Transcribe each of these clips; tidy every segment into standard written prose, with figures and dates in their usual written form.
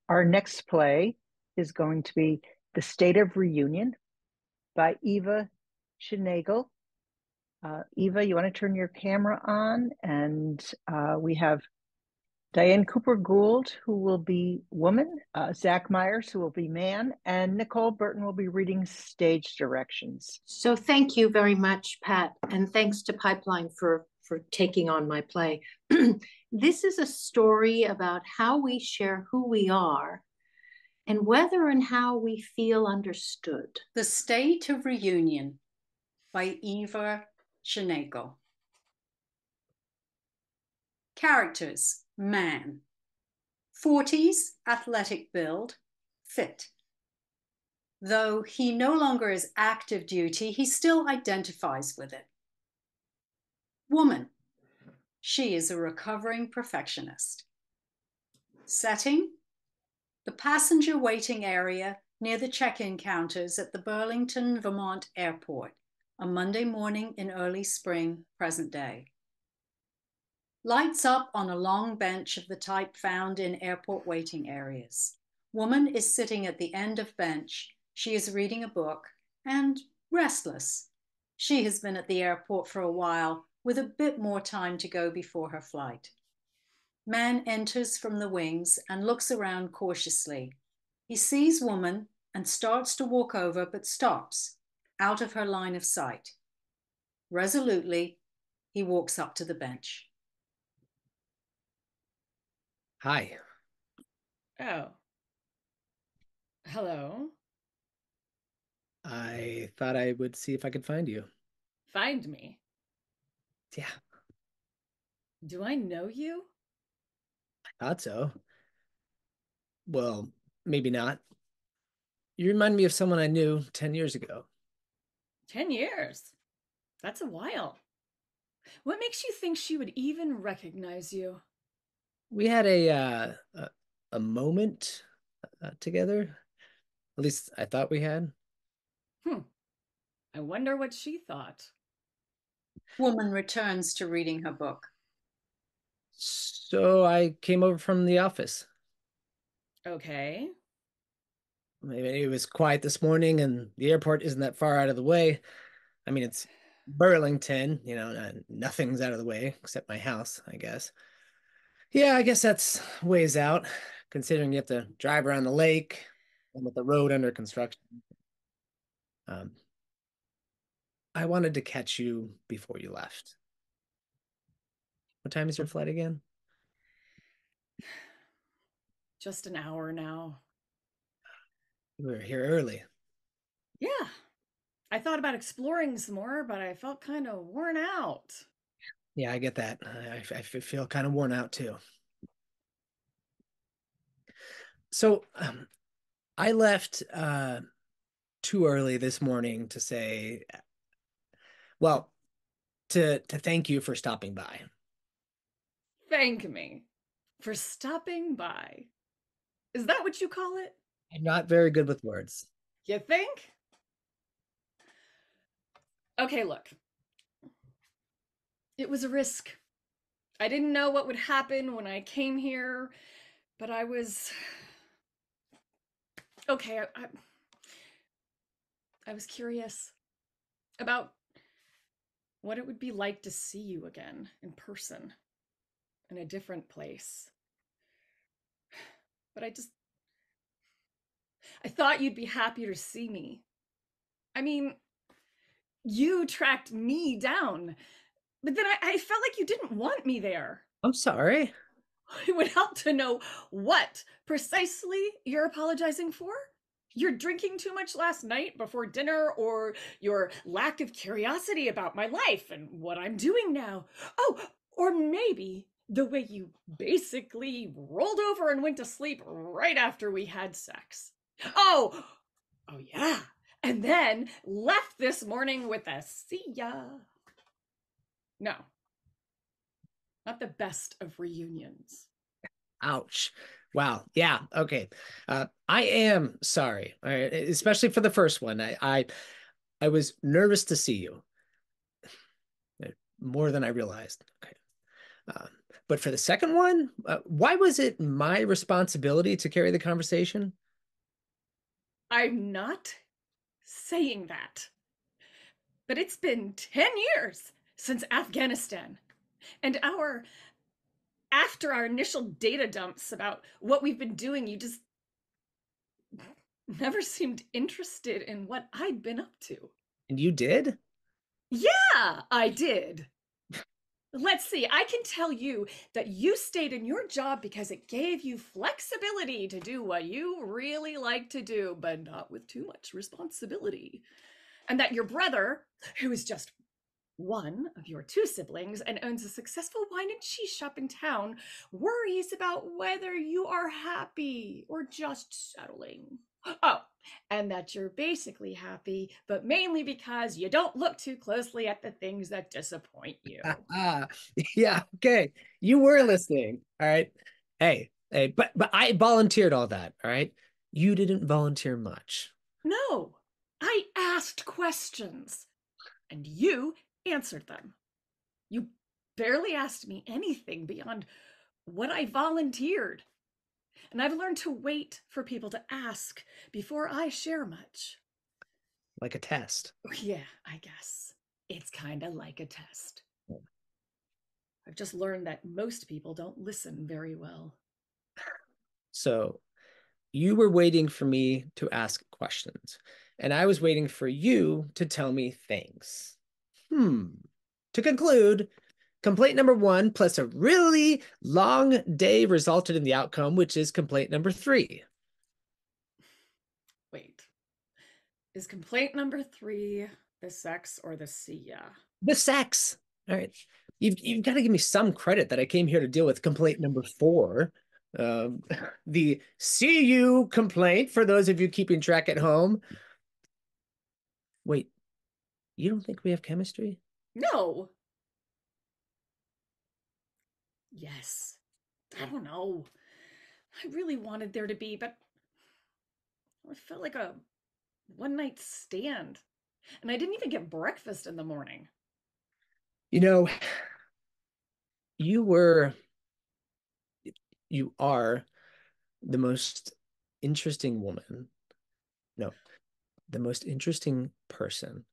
Our next play is going to be The State of Reunion by Eva Shinagel. Eva, you want to turn your camera on? And we have Diane Cooper-Gould, who will be woman, Zach Myers, who will be man, and Nicole Burton will be reading stage directions. So thank you very much, Pat, and thanks to Pipeline for taking on my play. This is a story about how we share who we are and whether and how we feel understood. The State of Reunion by Eva Shinagel. Characters: man, 40s, athletic build, fit. Though he no longer is active duty, he still identifies with it. Woman, she is a recovering perfectionist. Setting: the passenger waiting area near the check-in counters at the Burlington, Vermont airport, a Monday morning in early spring, present day. Lights up on a long bench of the type found in airport waiting areas. Woman is sitting at the end of bench. She is reading a book and restless. She has been at the airport for a while with a bit more time to go before her flight. Man enters from the wings and looks around cautiously. He sees woman and starts to walk over, but stops, out of her line of sight. Resolutely, he walks up to the bench. Hi. Oh. Hello. I thought I would see if I could find you. Find me? Yeah, Do I know you? I thought so. Well, maybe not. You remind me of someone I knew 10 years ago. 10 years? That's a while. What makes you think she would even recognize you? We had a moment together. At least I thought we had. I wonder what she thought. Woman returns to reading her book. So I came over from the office. Okay. Maybe it was quiet this morning and the airport isn't that far out of the way. I mean, it's Burlington, nothing's out of the way except my house, I guess. Yeah, I guess that's ways out, considering you have to drive around the lake and with the road under construction. Um, I wanted to catch you before you left. What time is your flight again? Just an hour now. You were here early. Yeah. I thought about exploring some more, but I felt kind of worn out. Yeah, I get that. I feel kind of worn out too. So I left too early this morning to say, well, to thank you for stopping by. Thank me for stopping by. Is that what you call it? I'm not very good with words. You think? Okay, look. It was a risk. I didn't know what would happen when I came here, but I was... Okay, I was curious about what it would be like to see you again in person, in a different place. But I thought you'd be happier to see me. I mean, you tracked me down, but then I felt like you didn't want me there. I'm sorry. It would help to know what precisely you're apologizing for. Your drinking too much last night before dinner, or your lack of curiosity about my life and what I'm doing now. Oh, or maybe the way you basically rolled over and went to sleep right after we had sex. Oh yeah. And then left this morning with a see ya. No, not the best of reunions. Ouch. Wow. Yeah. Okay. I am sorry. All right. Especially for the first one. I was nervous to see you more than I realized. Okay. But for the second one, why was it my responsibility to carry the conversation? I'm not saying that. But it's been 10 years since Afghanistan. And after our initial data dumps about what we've been doing, you just never seemed interested in what I'd been up to. And you did? Yeah, I did. Let's see, I can tell you that you stayed in your job because it gave you flexibility to do what you really like to do, but not with too much responsibility. And that your brother, who is just one of your two siblings and owns a successful wine and cheese shop in town, worries about whether you are happy or just settling. Oh, and that you're basically happy, but mainly because you don't look too closely at the things that disappoint you. Yeah, okay. You were listening. All right. Hey, but I volunteered all that, all right? You didn't volunteer much. No, I asked questions, and you answered them. You barely asked me anything beyond what I volunteered. And I've learned to wait for people to ask before I share much. Like a test. Yeah, I guess. It's kind of like a test. I've just learned that most people don't listen very well. So you were waiting for me to ask questions, and I was waiting for you to tell me things. To conclude, complaint number 1 plus a really long day resulted in the outcome, which is complaint number 3. Wait. Is complaint number 3 the sex or the SIA? The sex. All right. You've got to give me some credit that I came here to deal with complaint number 4. The CU complaint, for those of you keeping track at home. Wait, you don't think we have chemistry? No. Yes. I don't know. I really wanted there to be, but it felt like a one-night stand. And I didn't even get breakfast in the morning. You know, you are the most interesting woman. No, the most interesting person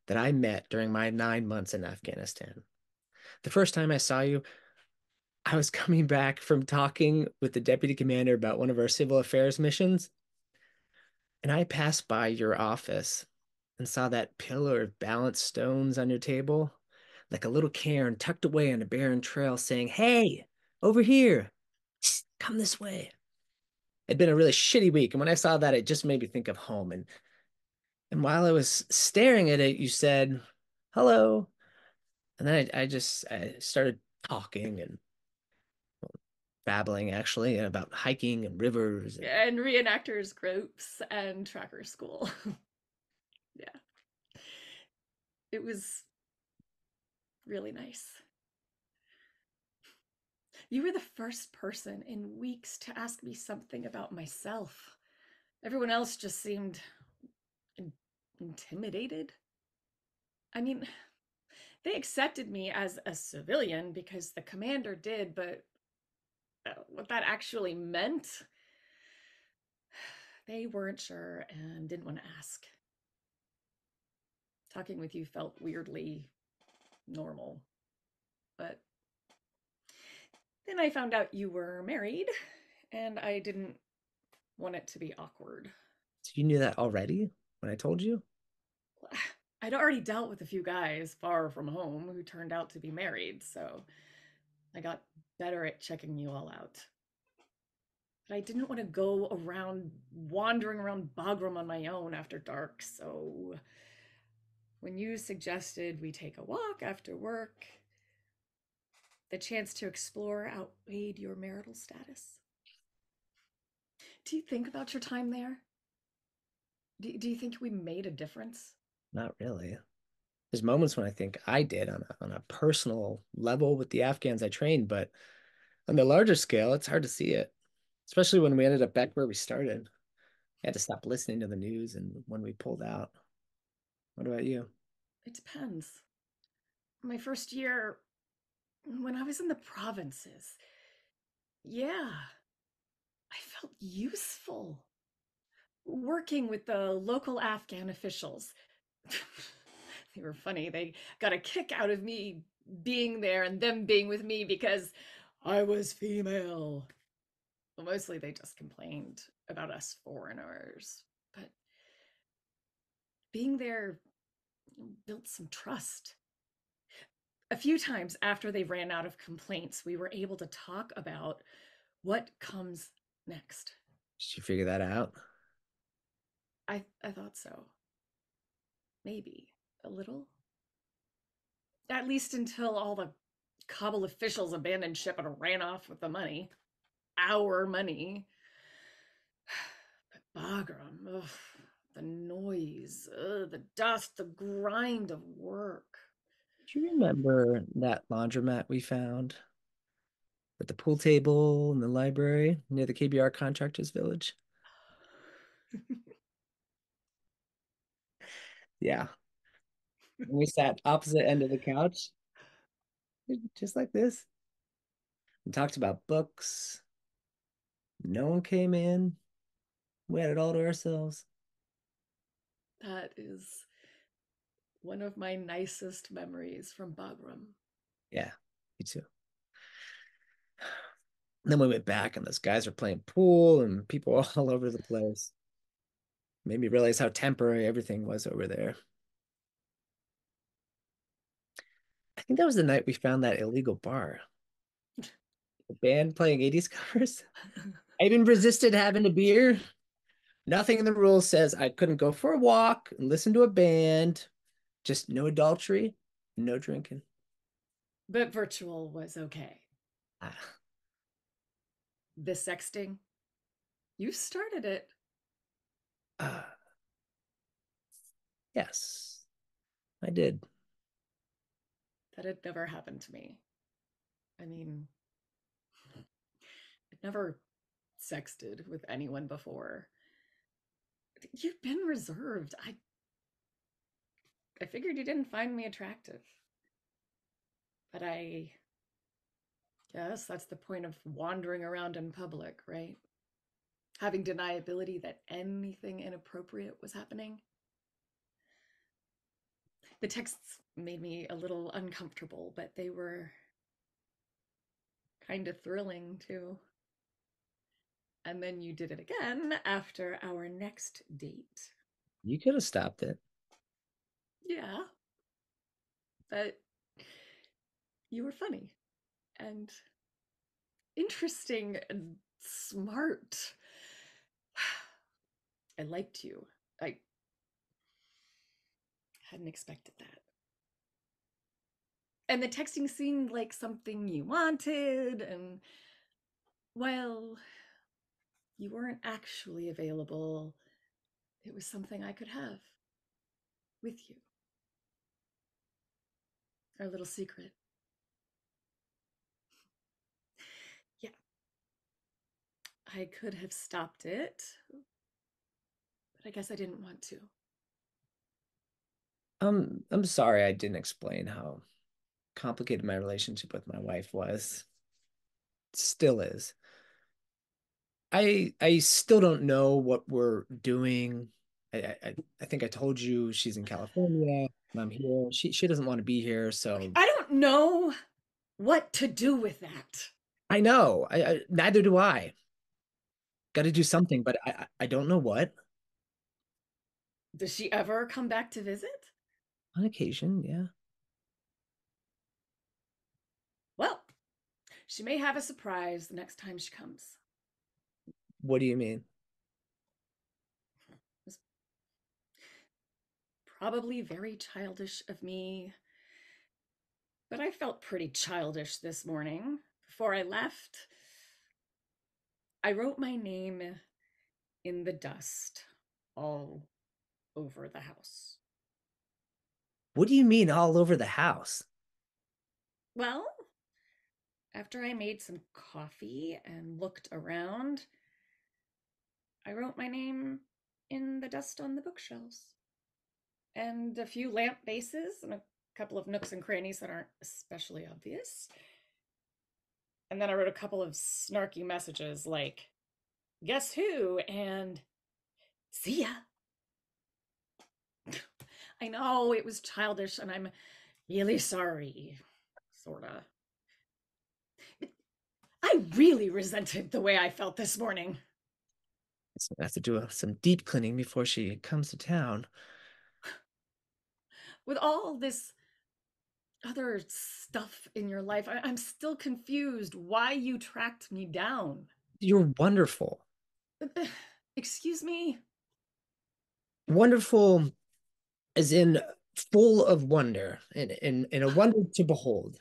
that I met during my 9 months in Afghanistan. The first time I saw you, I was coming back from talking with the deputy commander about one of our civil affairs missions, and I passed by your office and saw that pillar of balanced stones on your table, like a little cairn tucked away on a barren trail saying, "Hey, over here, come this way." It'd been a really shitty week, and when I saw that, it just made me think of home. And while I was staring at it, you said, "Hello." And then I started talking and babbling actually about hiking and rivers. And reenactors groups and tracker school. Yeah. It was really nice. You were the first person in weeks to ask me something about myself. Everyone else just seemed intimidated. I mean, they accepted me as a civilian because the commander did, but what that actually meant, they weren't sure and didn't want to ask. Talking with you felt weirdly normal. But then I found out you were married, and I didn't want it to be awkward. So you knew that already when I told you? I'd already dealt with a few guys far from home who turned out to be married, so I got better at checking you all out. But I didn't want to go around wandering around Bagram on my own after dark, so when you suggested we take a walk after work, the chance to explore outweighed your marital status. Do you think about your time there? Do you think we made a difference? Not really. There's moments when I think I did on a personal level with the Afghans I trained, but on the larger scale, it's hard to see it, especially when we ended up back where we started. I had to stop listening to the news and when we pulled out. What about you? It depends. My first year, when I was in the provinces, yeah, I felt useful working with the local Afghan officials. They were funny. They got a kick out of me being there and them being with me because I was female. Well, mostly they just complained about us foreigners, but being there built some trust. A few times after they ran out of complaints, we were able to talk about what comes next. Did you figure that out? I thought so. Maybe a little. At least until all the Kabul officials abandoned ship and ran off with the money. Our money. But Bagram, ugh, the noise, the dust, the grind of work. Do you remember that laundromat we found at the pool table in the library near the KBR contractors village? Yeah. And we sat opposite end of the couch, just like this, and talked about books. No one came in. We had it all to ourselves. That is one of my nicest memories from Bagram. Yeah, me too. And then we went back, and those guys were playing pool, and people were all over the place. Made me realize how temporary everything was over there. I think that was the night we found that illegal bar. The band playing 80s covers. I even resisted having a beer. Nothing in the rules says I couldn't go for a walk and listen to a band. Just no adultery, no drinking. But virtual was okay. Ah, The sexting, you started it. uh, yes, I did. That had never happened to me. I mean, I'd never sexted with anyone before. You've been reserved. I figured you didn't find me attractive. But I guess that's the point of wandering around in public, right? Having deniability that anything inappropriate was happening. The texts made me a little uncomfortable, but they were kind of thrilling too. And then you did it again after our next date. You could have stopped it. Yeah. But you were funny and interesting and smart. I liked you. I hadn't expected that. And the texting seemed like something you wanted, and while you weren't actually available, it was something I could have with you. Our little secret. Yeah. I could have stopped it, but I guess I didn't want to. I'm sorry I didn't explain how complicated my relationship with my wife was. Still is. I still don't know what we're doing. I think I told you she's in California and I'm here. She doesn't want to be here, so I don't know what to do with that. I know. I neither do I. Got to do something, but I don't know what. Does she ever come back to visit? On occasion, yeah. Well, she may have a surprise the next time she comes. What do you mean? It's probably very childish of me, but I felt pretty childish this morning. Before I left, I wrote my name in the dust all over the house. What do you mean all over the house? Well, after I made some coffee and looked around, I wrote my name in the dust on the bookshelves. And a few lamp bases and a couple of nooks and crannies that aren't especially obvious. And then I wrote a couple of snarky messages like, guess who? And see ya. I know it was childish and I'm really sorry. Sorta. I really resented the way I felt this morning. So I have to do some deep cleaning before she comes to town. With all this other stuff in your life, I'm still confused why you tracked me down. You're wonderful. Excuse me? Wonderful as in full of wonder and a wonder to behold.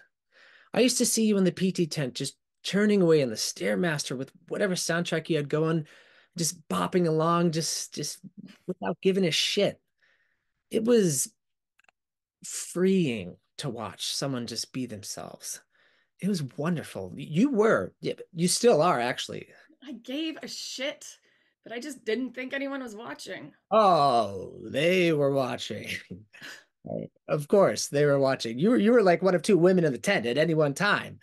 I used to see you in the PT tent just churning away in the Stairmaster with whatever soundtrack you had going, just bopping along, just without giving a shit. It was freeing to watch someone just be themselves. It was wonderful. You were, yeah, you still are actually. I gave a shit, but I just didn't think anyone was watching. Oh, they were watching. Of course, they were watching. You were like one of two women in the tent at any one time,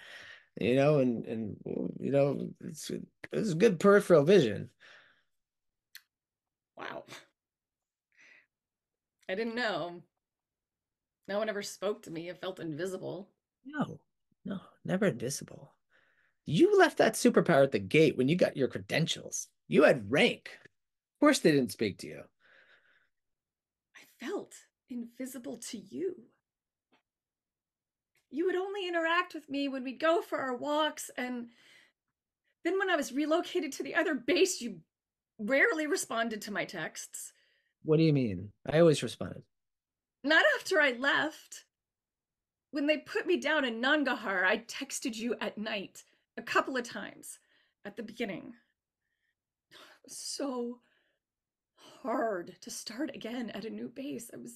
and it was good peripheral vision. Wow. I didn't know. No one ever spoke to me. I felt invisible. No, no, never invisible. You left that superpower at the gate when you got your credentials. You had rank. Of course, they didn't speak to you. I felt invisible to you. You would only interact with me when we'd go for our walks, and then when I was relocated to the other base, you rarely responded to my texts. What do you mean? I always responded. Not after I left. When they put me down in Nangahar, I texted you at night a couple of times at the beginning. It was so hard to start again at a new base. I was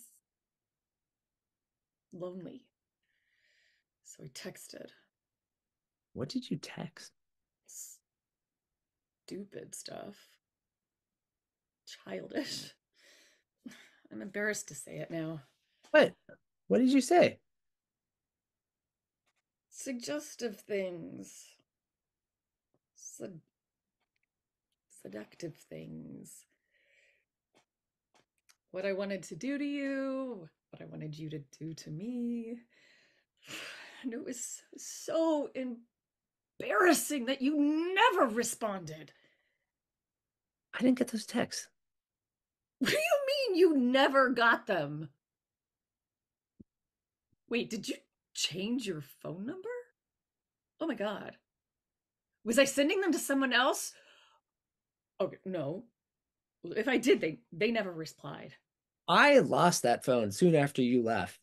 lonely. So I texted. What did you text? Stupid stuff. Childish. I'm embarrassed to say it now. What? What did you say? Suggestive things. Seductive things. What I wanted to do to you, what I wanted you to do to me. And it was so embarrassing that you never responded. I didn't get those texts. What do you mean you never got them? Wait, did you change your phone number? Oh my God. Was I sending them to someone else? Okay, no. If I did, they never replied. I lost that phone soon after you left.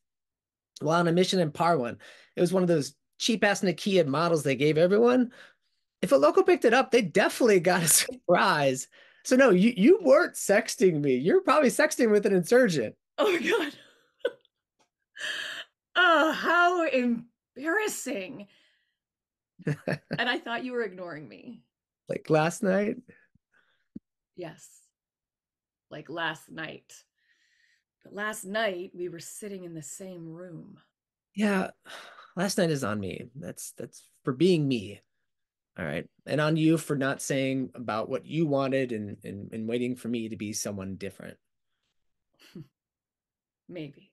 While on a mission in Parwan, it was one of those cheap-ass Nokia models they gave everyone. If a local picked it up, they definitely got a surprise. So no, you weren't sexting me. You're probably sexting with an insurgent. Oh my God. Oh, how embarrassing. And I thought you were ignoring me. Like last night? Yes. Like last night. But last night we were sitting in the same room. Yeah, last night is on me. That's for being me. All right. And on you for not saying about what you wanted and waiting for me to be someone different. Maybe.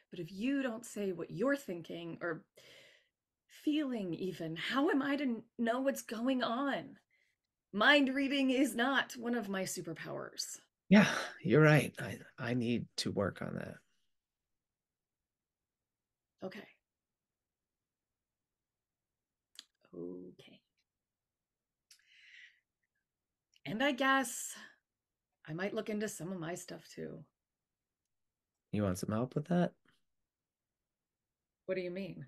But if you don't say what you're thinking or feeling even, how am I to know what's going on? Mind reading is not one of my superpowers. Yeah, you're right. I need to work on that. Okay. Okay. And I guess I might look into some of my stuff too. You want some help with that? What do you mean?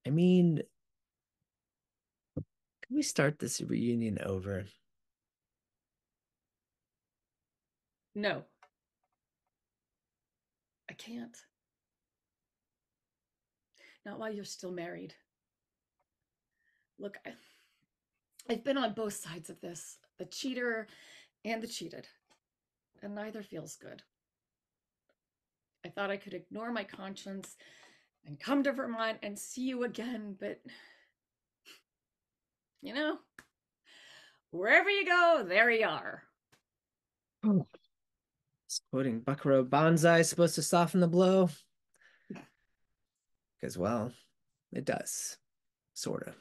I mean, can we start this reunion over? No. I can't. Not while you're still married. Look, I've been on both sides of this, the cheater and the cheated, and neither feels good. I thought I could ignore my conscience and come to Vermont and see you again, but You know, wherever you go, there you are. Oh. Is quoting Buckaroo Banzai supposed to soften the blow? Because, well, it does. Sort of.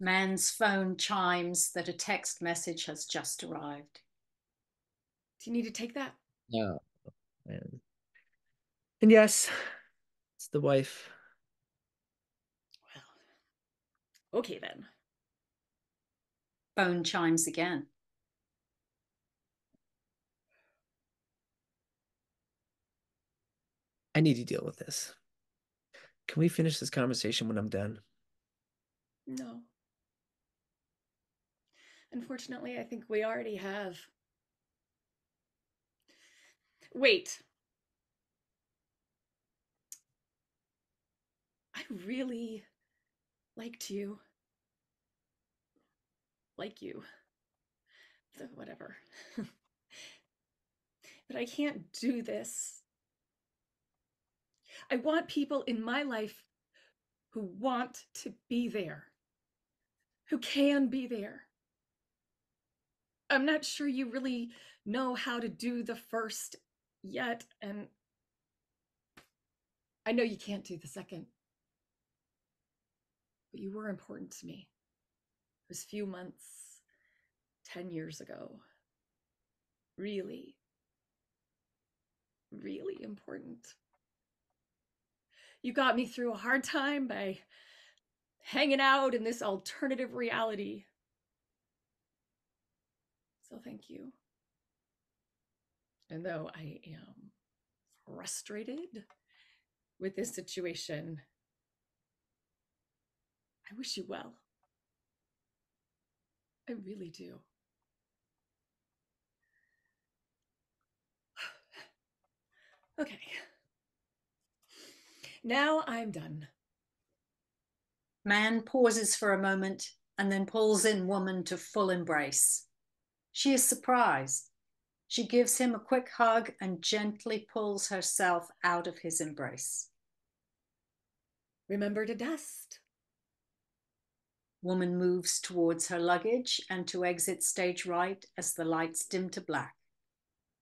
Man's phone chimes that a text message has just arrived. Do you need to take that? No. And yes, it's the wife. Well, okay then. Phone chimes again. I need to deal with this. Can we finish this conversation when I'm done? No. Unfortunately, I think we already have. Wait. I really liked you. Like you. Whatever. But I can't do this. I want people in my life who want to be there, who can be there. I'm not sure you really know how to do the first yet, and I know you can't do the second. But you were important to me. It was a few months, 10 years ago. Really, really important. You got me through a hard time by hanging out in this alternative reality. So thank you. And though I am frustrated with this situation, I wish you well. I really do. Okay. Now I'm done. Man pauses for a moment and then pulls in woman to full embrace. She is surprised. She gives him a quick hug and gently pulls herself out of his embrace. Remember to dust. Woman moves towards her luggage and to exit stage right as the lights dim to black.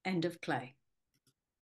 End of play.